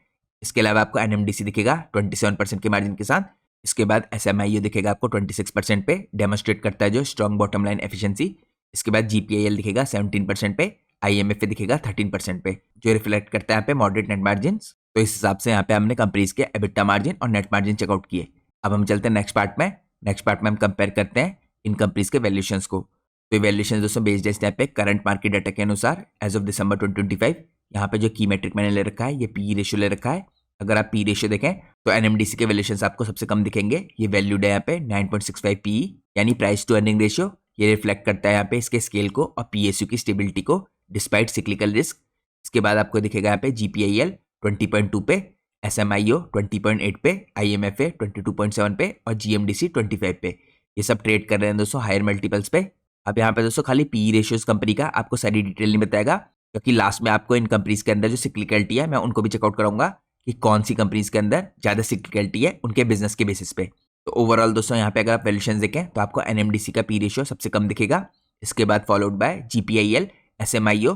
इसके अलावा आपको एनएमडीसी दिखेगा 27% के मार्जिन के साथ। इसके बाद एसएमआईओ दिखेगा आपको 26% पे, डेमोस्ट्रेट करता है जो स्ट्रॉन्ग बॉटम लाइन एफिशिएंसी। इसके बाद जीपीआईएल दिखेगा 17% पे, आईएमएफए दिखेगा 13% पे, जो रिफ्लेक्ट करता है यहाँ पे मॉडरेट नेट मार्जिन। तो इस हिसाब से यहाँ पे हमने कंपनीज के एबिटा मार्जिन और नेट मार्जिन चेकआउट किए। अब हम चलते हैं नेक्स्ट पार्ट में। नेक्स्ट पार्ट में हम कंपेयर करते हैं इन कंपनीज के वैल्यूएशंस को। तो ये वैल्यूएशन दोस्तों बेस्ड है इस टाइप पे करंट मार्केट डाटा के अनुसार एज ऑफ दिसंबर 2025। यहाँ पे जो की मेट्रिक मैंने ले रखा है ये पी रेशियो ले रखा है। अगर आप पी रेशियो देखें तो एनएमडीसी के वैल्यूएशंस आपको सबसे कम दिखेंगे। ये वैल्यूड है यहाँ पे 9.65 पीई, यानी प्राइस टू अर्निंग रेशियो। ये रिफ्लेक्ट करता है यहाँ पे इसके स्केल को और पीएसयू की स्टेबिलिटी को डिस्पाइट सिक्लिकल रिस्क। इसके बाद आपको दिखेगा यहाँ पे जीपीआईएल 20.2 पे, एसएमआईओ 20.8 पे, आईएमएफए 22.7 पे और जीएमडीसी 25 पे। ये सब ट्रेड कर रहे हैं दोस्तों हायर मल्टीपल्स पे। अब यहाँ पे दोस्तों खाली पी रेशियोज कंपनी का आपको सारी डिटेल नहीं बताएगा, क्योंकि लास्ट में आपको इन कंपनीज के अंदर जो सिक्लिकलिटी है मैं उनको भी चेकआउट कराऊंगा कि कौन सी कंपनीज के अंदर ज्यादा सिक्लिकलिटी है उनके बिजनेस के बेसिस पे। तो ओवरऑल दोस्तों यहाँ पे अगर आप वैल्यूएशन देखें तो आपको एनएमडीसी का पी रेशियो सबसे कम दिखेगा। इसके बाद फॉलोड बाय जीपीआईएल, एसएमआईओ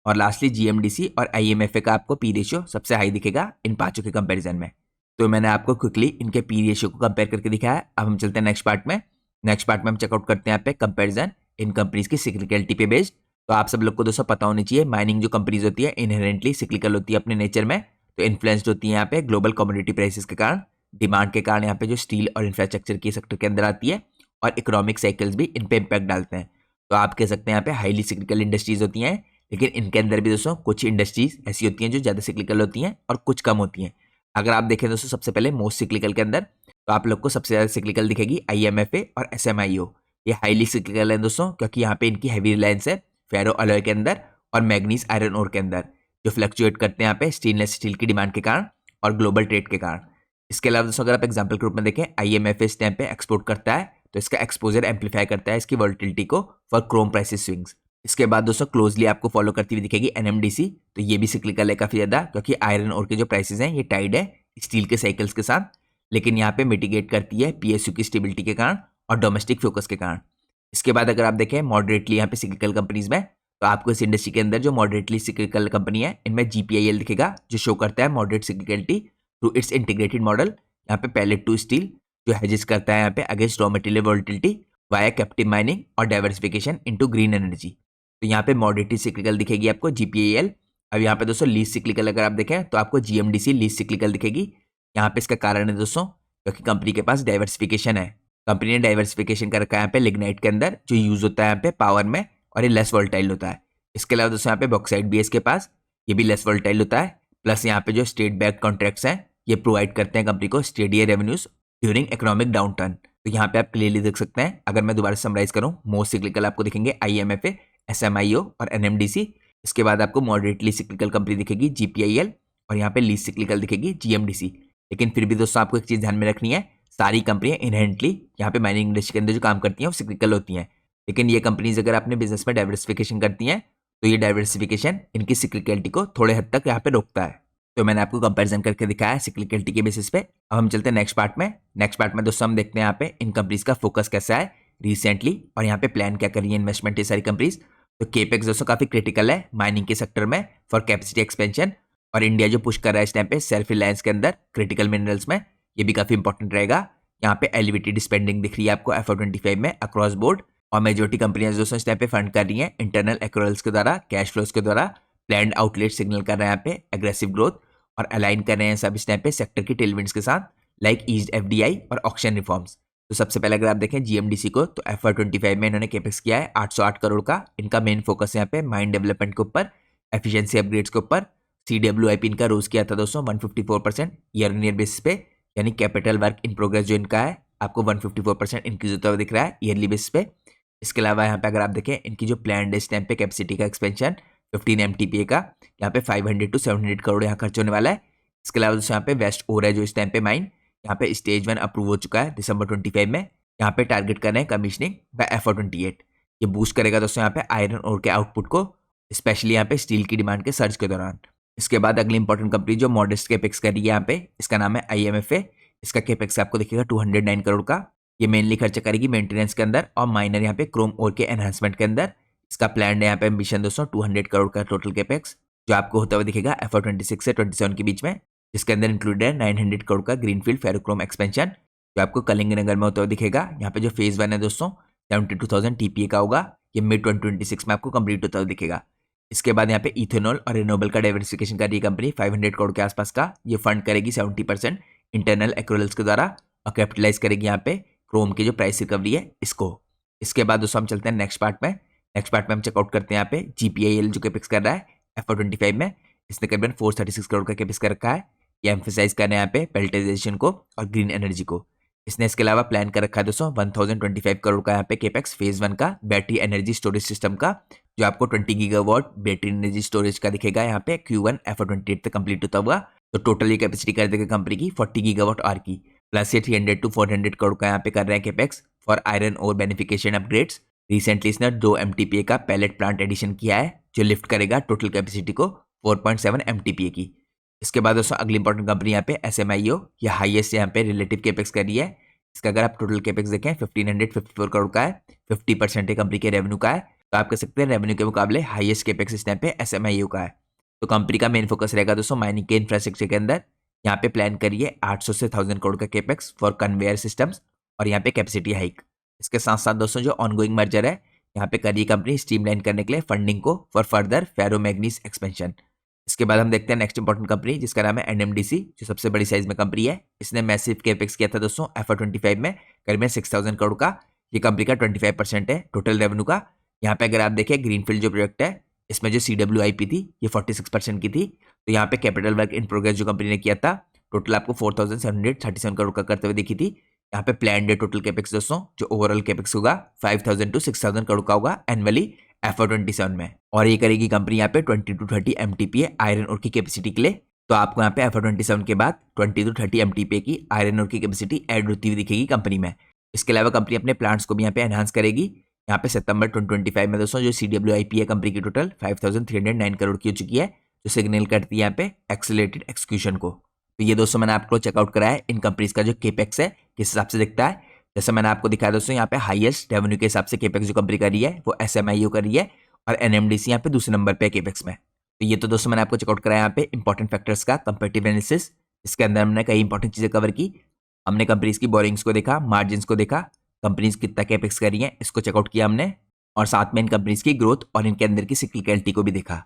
और लास्टली जीएमडीसी और आईएमएफए का आपको पी रेशियो सबसे हाई दिखेगा इन पांचों के कंपैरिजन में। तो मैंने आपको क्विकली इनके पी रेशियो को कंपेयर करके दिखाया है। अब हम चलते हैं नेक्स्ट पार्ट में। नेक्स्ट पार्ट में हम चेकआउट करते हैं यहाँ पे कंपेरिजन इन कंपनीज की सिक्लिकलिटी पे बेस्ड। तो आप सब लोग को दोस्तों पता होनी चाहिए, माइनिंग जो कंपनीज होती है इनहेरेंटली सिक्लिकल होती है अपने नेचर में। तो इन्फ्लुएंस्ड होती है यहाँ पे ग्लोबल कमोडिटी प्राइसेस के कारण, डिमांड के कारण यहाँ पे जो स्टील और इंफ्रास्ट्रक्चर के सेक्टर के अंदर आती है, और इकोनॉमिक साइकिल्स भी इन पे इम्पैक्ट डालते हैं। तो आप कह सकते हैं यहाँ पे हाईली सिक्लिकल इंडस्ट्रीज होती हैं, लेकिन इनके अंदर भी दोस्तों कुछ इंडस्ट्रीज ऐसी होती हैं जो ज़्यादा सिक्लिकल होती हैं और कुछ कम होती हैं। अगर आप देखें दोस्तों सबसे पहले मोस्ट सिक्लिकल के अंदर, तो आप लोग को सबसे ज़्यादा सिक्लिकल दिखेगी IMFA और SMIO। ये हाईली सिक्लिकल है दोस्तों, क्योंकि यहाँ पे इनकी हैवी रिलायंस है फेरो अलॉय के अंदर और मैग्नीज आयरन ओर के अंदर, जो फ्लक्चुएट करते हैं यहाँ पे स्टेनलेस स्टील की डिमांड के कारण और ग्लोबल ट्रेड के कारण। इसके अलावा दोस्तों अगर आप एग्जाम्पल के रूप में देखें, IMFA इस टाइम पे एक्सपोर्ट करता है, तो इसका एक्सपोजर एम्पलीफाई करता है इसकी वोलेटिलिटी को फॉर क्रोम प्राइसेस स्विंग्स। इसके बाद दोस्तों क्लोजली आपको फॉलो करती हुई दिखेगी NMDC। तो ये भी सिक्लिकल है काफ़ी ज़्यादा, क्योंकि आयरन ओर के जो प्राइसेस हैं ये टाइड है स्टील के साइकिल्स के साथ, लेकिन यहाँ पे मिटिगेट करती है PSU की स्टेबिलिटी के कारण और डोमेस्टिक फोकस के कारण। इसके बाद अगर आप देखें मॉडरेटली यहाँ पे सिक्लिकल कंपनीज में, तो आपको इस इंडस्ट्री के अंदर जो मॉडरेटली सिक्लिकल कंपनी है इनमें GPIL दिखेगा, जो शो करता है moderate cyclicality through it's integrated model. यहाँ पे पैलेट टू स्टील जो हेजेस करता है यहाँ पे against raw material volatility via captive mining और डाइवर्सिफिकेशन इनटू ग्रीन एनर्जी। तो यहाँ पे मॉडरेटली सिक्लिकल दिखेगी आपको GPIL। अब यहाँ पे दोस्तों लीस्ट सिक्लिकल अगर आप देखें तो आपको GMDC लीस्ट सिक्लिकल दिखेगी। यहाँ पे इसका कारण है दोस्तों, क्योंकि कंपनी के पास डाइवर्सिफिकेशन है। कंपनी ने डाइवर्सिफिकेशन कर रखा है यहाँ पे लिग्नाइट के अंदर, जो यूज होता है यहाँ पे पावर में, और ये लेस वोलेटाइल होता है। इसके अलावा दोस्तों यहाँ पे बॉक्साइट भी है इसके पास, ये भी लेस वोलेटाइल होता है। प्लस यहाँ पे जो स्टेट बैक कॉन्ट्रैक्ट्स हैं ये प्रोवाइड करते हैं कंपनी को steadier revenues during economic downturn. तो यहाँ पे आप क्लियरली देख सकते हैं, अगर मैं दोबारा समराइज करूँ, मोस्ट सिक्लिकल आपको दिखेंगे IMFA, SMIO और NMDC। इसके बाद आपको मॉडरेटली सिक्लिकल कंपनी दिखेगी GPIL, और यहाँ पे लीस्ट सिक्लिकल दिखेगी GMDC। लेकिन फिर भी दोस्तों आपको एक चीज़ ध्यान में रखनी है, सारी कंपनियां इनहेरेंटली यहाँ पे माइनिंग इंडस्ट्री के अंदर जो काम करती हैं वो सिक्लिकल होती हैं। लेकिन ये कंपनीज अगर अपने बिजनेस में डाइवर्सिफिकेशन करती हैं, तो ये डाइवर्सिफिकेशन इनकी सिक्लिकलिटी को थोड़े हद तक यहाँ पे रोकता है। तो मैंने आपको कंपैरिजन करके दिखाया है सिक्लिकलिटी के बेसिस पे। अब हम चलते हैं नेक्स्ट पार्ट में। नेक्स्ट पार्ट में दोस्तों हम देखते हैं यहाँ पे इन कंपनीज का फोकस कैसा है रिसेंटली, और यहाँ पे प्लान क्या करी है इन्वेस्टमेंट ये सारी कंपनीज। तो केपेक्स दोस्तों काफी क्रिटिकल है माइनिंग के सेक्टर में फॉर कैपेसिटी एक्सपेंशन, और इंडिया जो पुश कर रहा है इस टाइम पे सेल्फ रिलायंस के अंदर क्रिटिकल मिनरल्स में, ये भी काफी इंपॉर्टेंट रहेगा। यहाँ पे एलिवेटेड स्पेंडिंग दिख रही है आपको FY25 में अक्रॉस बोर्ड, और मेजोरिटी कंपनियां दोस्तों इस टाइम पे फंड कर रही हैं इंटरनल एक्रूअल्स के द्वारा, कैश फ्लोज के द्वारा। प्लान्ड आउटलेट सिग्नल कर रहे हैं यहाँ पे एग्रेसिव ग्रोथ, और अलाइन कर रहे हैं सब इस टाइम पे सेक्टर की टेलविंड्स के साथ, लाइक ईज्ड FDI और ऑक्शन रिफॉर्म्स। तो सबसे पहले अगर आप देखें GMDC को, तो FY25 में इन्होंने केपेक्स किया है 808 करोड़ का। इनका मेन फोकस यहाँ पे माइन डेवलपमेंट के ऊपर, एफिशिएंसी अपग्रेड्स के ऊपर। CWIP इनका रोज किया था दोस्तों 154% ईयर ऑन ईयर बेसिस पे, यानी कैपिटल वर्क इन प्रोग्रेस जो इनका है आपको 154% इंक्रीज होता हुआ दिख रहा है ईयरली बेसिस पे। इसके अलावा यहाँ पे अगर आप देखें इनकी जो प्लान इस टाइम पे कैपेसिटी का एक्सपेंशन 15 MTPA का, यहाँ पे 500 to 700 करोड़ यहाँ खर्च होने वाला है। इसके अलावा दोस्तों यहाँ पे वेस्ट ओर है जो इस टाइम पे माइन, यहाँ पे स्टेज 1 अप्रूव हो चुका है दिसंबर 25 में। यहाँ पे टारगेट कर रहे हैं कमीशनिंग बाय FY28। ये बूस्ट करेगा दोस्तों यहाँ पे आयरन ओर के आउटपुट को, स्पेशली यहाँ पे स्टील की डिमांड के सर्ज के दौरान। इसके बाद अगली इंपॉर्टेंट कंपनी जो मॉडेस्ट केपेक्स कर रही है यहाँ पे, इसका नाम है IMFA। इसका केपेक्स आपको दिखेगा 209 करोड़ का। ये मेनली खर्चा करेगी मेंटेनेंस के अंदर और माइनर यहाँ पे क्रोम ओर के एनहांसमेंट के अंदर। इसका प्लान है यहाँ पे एम्बिशन दोस्तों 200 करोड़ का टोटल केपेक्स, जो आपको होता हुआ दिखेगा FY26 से 27 के बीच में, जिसके अंदर इंक्लूडेड है 900 करोड़ का ग्रीनफील्ड फेरोक्रोम एक्सपेंशन, जो आपको कलिंगनगर में होता हुआ दिखेगा। यहाँ पे जो फेज 1 है दोस्तों 72,000 TPA का होगा, ये मिड 2026 में आपको कंप्लीट होता हुआ दिखेगा। इसके बाद यहाँ पे इथेनॉल और रिन्यूएबल का डाइवर्सिफिकेशन कर रही है कंपनी 500 करोड़ के आसपास का। ये फंड करेगी 70% इंटरनल एक्रूअल्स के द्वारा, और कैपिटलाइज करेगी यहाँ पे क्रोम की जो प्राइस रिकवरी है इसको। इसके बाद दोस्तों हम चलते हैं नेक्स्ट पार्ट में। नेक्स्ट पार्ट में हम चेकआउट करते हैं यहाँ पे GPIL जो केपेक्स कर रहा है FY25 में। इसने करीबन 436 करोड़ का केपेक्स कर रखा है। ये एम्फेसाइज कर रहे हैं यहाँ पे पेल्टाइजेशन को और ग्रीन एनर्जी को। इसने इसके अलावा प्लान कर रखा है दोस्तों 1025 करोड़ का यहाँ पे केपेक्स फेज 1 का बैटरी एनर्जी स्टोरेज सिस्टम का, जो आपको 20 गीगावाट बैटरी एनर्जी स्टोरेज का दिखेगा यहाँ पे Q1 FY28 तक कंप्लीट होता हुआ। तो टोटल ये कैपेसिटी कर देगा कंपनी की 40 गीगावाट आवर की। प्लस ये 300 to 400 करोड़ का यहाँ पे कर रहे हैं केपेक्स फॉर आयरन और बेनिफिकेशन अपग्रेड्स। रिसेंटली इसने 2 MTPA का पैलेट प्लांट एडिशन किया है, जो लिफ्ट करेगा टोटल कैपेसिटी को 4.7 MTPA की। इसके बाद दोस्तों अगली इंपॉर्टेंट कंपनी यहाँ पे SMIO, या हाईएस्ट यहाँ पे रिलेटिव केपेक्स कर रही है। इसका अगर आप टोटल केपेक्स देखें 1554 करोड़ का है, 50% कंपनी के रेवेन्यू का है। तो आप कह सकते हैं रेवेन्यू के मुकाबले हाईएस्ट केपेक्स इस टाइम पे SMIO का है। तो कंपनी का मेन फोकस रहेगा दोस्तों माइनिंग के इंफ्रास्ट्रक्चर के अंदर, यहाँ पे प्लान करिए 800 से 1000 करोड़ का केपेक्स फॉर कन्वेयर सिस्टम्स और यहाँ पे कैपेसिटी हाइक। इसके साथ साथ दोस्तों जो ऑनगोइंग मर्जर है यहाँ पे करिए कंपनी स्ट्रीमलाइन करने के लिए फंडिंग को फॉर फर्दर फेरोमैग्नीज एक्सपेंशन। इसके बाद हम देखते हैं नेक्स्ट इंपॉर्टेंट कंपनी जिसका नाम है एनएमडीसी, जो सबसे बड़ी साइज में कंपनी है। इसने मैसिव केपेक्स किया था दोस्तों FY25 में करीब 6000 करोड़ का। ये कंपनी का 25% है टोटल रेवेन्यू का। यहाँ पे अगर आप देखें ग्रीनफील्ड जो प्रोजेक्ट है इसमें जो CWIP थी ये 46% की थी। तो यहाँ पे कैपिटल वर्क इन प्रोग्रेस जो कंपनी ने किया था टोटल आपको 4737 करोड़ का करते हुए दिखी थी। यहाँ पे प्लान डे टोटल कैपेक्स दोस्तों जो ओवरऑल कैपेक्स होगा 5000 to 6000 करोड़ का होगा एनुअली FY27 में। और ये करेगी कंपनी यहाँ पे 20 to 30 MTPA आयरन ओर की कैपेसिटी के लिए। तो आपको यहाँ पे FY27 के बाद 20 to 30 MTPA की आयरन ओर की कैपेसिटी ऐड होती हुई दिखेगी कंपनी में। इसके अलावा कंपनी अपने प्लांट्स को भी यहाँ पे एनहांस करेगी। यहाँ पे सितंबर 2025 में दोस्तों जो CWIP है कंपनी की टोटल 5309 करोड़ की हो चुकी है, जो सिग्नल करती है यहाँ पे एक्सेलरेटेड एक्सक्यूशन को। तो ये दोस्तों मैंने आपको चेकआउट कराया है इन कंपनीज का जो केपेक्स है किस हिसाब से दिखता है। जैसे मैंने आपको दिखाया दोस्तों यहाँ पे हाईएस्ट रेवेन्यू के हिसाब से केपेक्स जो कंपनी कर रही है वो SMIO कर रही है और NMDC यहाँ पे दूसरे नंबर पे केपेक्स में। तो ये तो दोस्तों मैंने आपको चेकआउट कराया यहाँ पे इंपॉर्टेंट फैक्टर्स का कंपैरेटिव एनालिसिस। इसके अंदर हमने कई इंपॉर्टेंट चीजें कवर की। हमने कंपनीज की बोरिंग्स को देखा, मार्जिन्स को देखा, कंपनीज कितना केपेक्स कर रही है इसको चेकआउट किया हमने, और साथ में इन कंपनीज की ग्रोथ और इनके अंदर की सिक्लिकलिटी को भी देखा।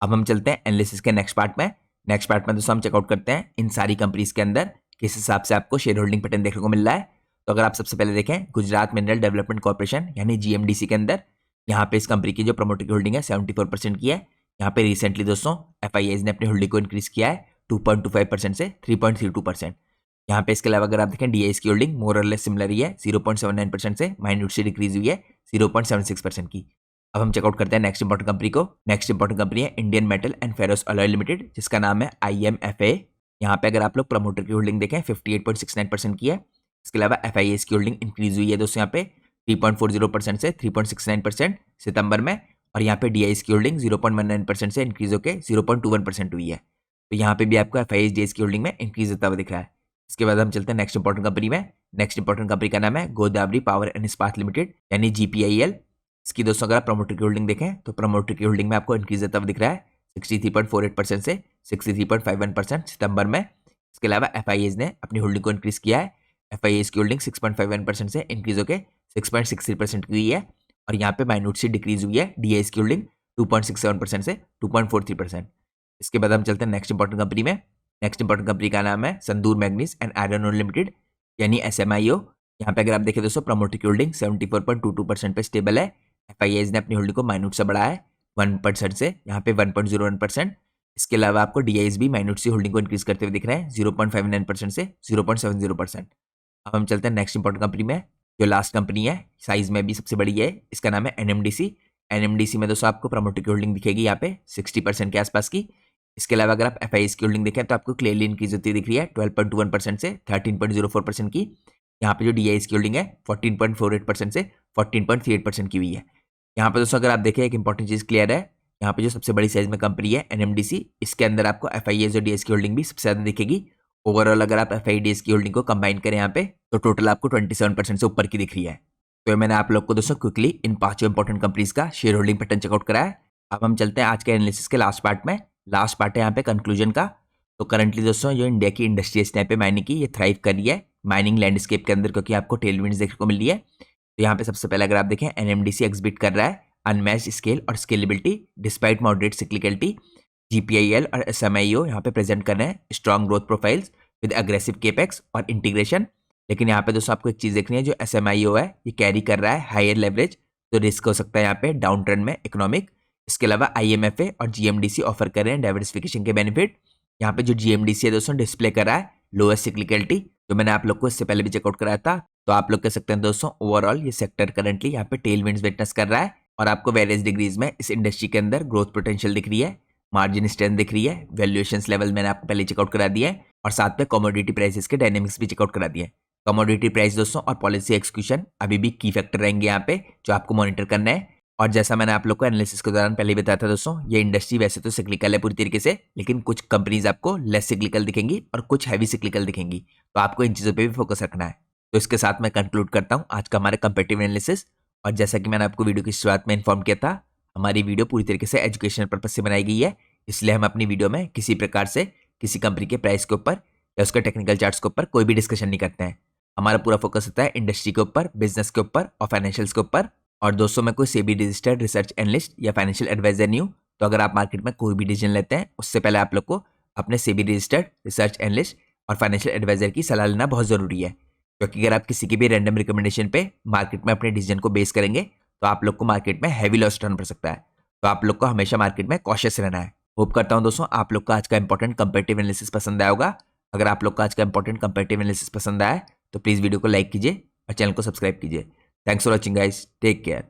अब हम चलते हैं एनालिसिस के नेक्स्ट पार्ट में। नेक्स्ट पार्ट में दोस्तों हम चेकआउट करते हैं इन सारी कंपनीज के अंदर किस हिसाब से आपको शेयर होल्डिंग पैटर्न देखने को मिल रहा है। तो अगर आप सबसे पहले देखें गुजरात मिनरल डेवलपमेंट कॉर्पोरेशन यानी GMDC के अंदर, यहाँ पे इस कंपनी की जो प्रमोटर की होल्डिंग है 74% की है। यहाँ पे रिसेंटली दोस्तों FIIs ने अपनी होल्डिंग को इंक्रीज किया है 2.25% से 3.32%। यहाँ पे इसके अलावा अगर आप देखें DIs की होल्डिंग मोर और लेस सिमिलर ही है, 0.79% से माइन्यूट से डिक्रीज हुई है 0.76% की। अब हम चेकआउट करते हैं नेक्स्ट इंपॉर्टेंट कंपनी को। नेक्स्ट इंपॉर्टेंट कंपनी है Indian metal and ferrous alloy limited, जिसका नाम है IMFA। यहाँ पे अगर आप लोग प्रमोटर की होल्डिंग देखें 58.69% की है। इसके अलावा FIIs की होल्डिंग इंक्रीज हुई है दोस्तों यहाँ पे 3.40% से 3.69% सितंबर में, और यहाँ पे DIs की होल्डिंग 0.19% से इंक्रीज होकर 0.21% हुई है। तो यहाँ पे भी आपको FIIs DIs की होल्डिंग में इंक्रीज होता हुआ दिख रहा है। इसके बाद हम चलते हैं नेक्स्ट इंपॉर्टेंट कंपनी में। नेक्स्ट इंपॉर्टेंट कंपनी का नाम है Godavari power and Ispat limited यानी GPIL। इसकी दोस्तों अगर आप प्रमोटर की होल्डिंग देखें तो प्रमोटर की होल्डिंग में आपको इंक्रीज होता हुआ दिख रहा है 63.48% से 63.51% सितंबर में। इसके अलावा FIIs ने अपनी होल्डिंग को इंक्रीज किया है। FIIs की होल्डिंग 6.51% से इंक्रीज होकर 6.63% की हुई है, और यहाँ पे माइन्यूट से डिक्रीज हुई है DIs की होल्डिंग 2.67% से 2.43%। इसके बाद हम चलते हैं नेक्स्ट इंपॉर्टेंट कंपनी में। नेक्स्ट इंपॉर्टेंट कंपनी का नाम है Sandur manganese and iron ore limited यानी SMIO। यहाँ पे अगर आप देखें दोस्तों प्रमोटर की होल्डिंग 74.22% पे स्टेबल है। FIIs ने अपनी होल्डिंग को माइन्यूट से बढ़ाया है 1% से यहाँ पे 1.01%। इसके अलावा आपको DIs भी माइन्यूट से होल्डिंग को इंक्रीज करते हुए दिख रहे हैं 0.59% से 0.70%। अब हम चलते हैं नेक्स्ट इंपॉर्टेंट कंपनी में, जो लास्ट कंपनी है साइज में भी सबसे बड़ी है। इसका नाम है NMDC। NMDC में दोस्तों आपको प्रमोटर की होल्डिंग दिखेगी यहाँ पे 60% के आसपास की। इसके अलावा अगर आप FIIs की होल्डिंग देखें तो आपको क्लियरली इंक्रीज होती दिख रही है 12.21% से 13.04% की। यहाँ पे जो DIs की होल्डिंग है 14.48% से 14.38% की हुई है। यहाँ पे दोस्तों अगर आप देखें एक इंपॉर्टेंट चीज क्लियर है, यहाँ पे जो सबसे बड़ी साइज में कंपनी है NMDC, इसके अंदर आपको FIIs और DIs की होल्डिंग भी सबसे ज्यादा दिखेगी। ओवरऑल अगर आप FIIs की होल्डिंग को कंबाइन करें यहाँ पे तो टोटल आपको 27% से ऊपर की दिख रही है। तो मैंने आप लोग को दोस्तों क्विकली इन पांचों इंपॉर्टेंट कंपनीज का शेयर होल्डिंग पैटर्न चेकआउट कराया। अब हम चलते हैं आज के एनालिसिस के लास्ट पार्ट में। लास्ट पार्ट है यहाँ पे कंक्लूजन का। तो करंटली दोस्तों जो इंडिया की इंडस्ट्री है यहाँ पे माइनिंग की, ये थ्राइव कर रही है माइनिंग लैंडस्केप के अंदर, क्योंकि आपको टेलविंड्स देखने को मिल रही है। तो यहाँ पे सबसे पहले अगर आप देखें NMDC एग्जिबिट कर रहा है अनमैच्ड स्केल और scalability despite moderate cyclicality. GPIL और SMIO यहाँ पे प्रेजेंट कर रहे हैं strong growth profiles with aggressive capex और इंटीग्रेशन। लेकिन यहाँ पे दोस्तों आपको एक चीज देखनी है, जो SMIO है ये कैरी कर रहा है हायर लेवरेज, तो रिस्क हो सकता है यहाँ पे डाउन ट्रेंड में इकोनॉमिक। इसके अलावा IMFA और GMDC ऑफर कर रहे हैं डाइवर्सिफिकेशन के बेनिफिट। यहाँ पे जो GMDC है दोस्तों डिस्प्ले कर रहा है लोएस्ट सिक्लिकलिटी, जो मैंने आप लोग को इससे पहले भी चेकआउट कराया था। तो आप लोग कह सकते हैं दोस्तों ओवरऑल ये सेक्टर करंटली यहाँ पे टेलविंड्स विटनेस कर रहा है, और आपको वेरियस डिग्रीज में इस इंडस्ट्री के अंदर ग्रोथ पोटेंशियल दिख रही है, मार्जिन स्ट्रेंथ दिख रही है, वैल्यूएशंस लेवल मैंने आपको पहले चेकआउट करा दिया है, और साथ में कमोडिटी प्राइसेस के डायनेमिक्स भी चेकआउट करा दिए। कमोडिटी प्राइस दोस्तों और पॉलिसी एक्सक्यूशन अभी भी की फैक्टर रहेंगे यहाँ पे जो आपको मॉनिटर करना है। और जैसा मैंने आप लोग को एनालिसिस के दौरान पहले बताया था दोस्तों, ये इंडस्ट्री वैसे तो सिक्लिकल है पूरी तरीके से, लेकिन कुछ कंपनीज आपको लेस सिक्लिकल दिखेंगी और कुछ हैवी सिक्लिकल दिखेंगी, तो आपको इन चीज़ों पे भी फोकस रखना है। तो इसके साथ मैं कंक्लूड करता हूँ आज का हमारा कंपेटिटिव एनालिसिस। और जैसा कि मैंने आपको वीडियो की शुरुआत में इन्फॉर्म किया था, हमारी वीडियो पूरी तरीके से एजुकेशनल पर्पज से बनाई गई है, इसलिए हम अपनी वीडियो में किसी प्रकार से किसी कंपनी के प्राइस के ऊपर या उसके टेक्निकल चार्ट्स के ऊपर कोई भी डिस्कशन नहीं करते हैं। हमारा पूरा फोकस होता है इंडस्ट्री के ऊपर, बिजनेस के ऊपर और फाइनेंशियल्स के ऊपर। और दोस्तों, मैं कोई सेबी रजिस्टर्ड रिसर्च एनालिस्ट या फाइनेंशियल एडवाइजर नहीं हूँ, तो अगर आप मार्केट में कोई भी डिसीजन लेते हैं उससे पहले आप लोग को अपने सेबी रजिस्टर्ड रिसर्च एनालिस्ट और फाइनेंशियल एडवाइजर की सलाह लेना बहुत ज़रूरी है। क्योंकि अगर आप किसी की भी रैंडम रिकमेंडेशन पे मार्केट में अपने डिसीजन को बेस करेंगे तो आप लोग को मार्केट में हैवी लॉस उठाना पड़ सकता है। तो आप लोग को हमेशा मार्केट में कॉशियस रहना है। होप करता हूँ दोस्तों आप लोग को आज का इंपॉर्टेंट कंपैरेटिव एनालिसिस पसंद आया होगा। अगर आप लोग को आज का इंपॉर्टेंट कंपैरेटिव एनालिसिस पसंद आया तो प्लीज़ वीडियो को लाइक कीजिए और चैनल को सब्सक्राइब कीजिए। Thanks for watching guys, take care.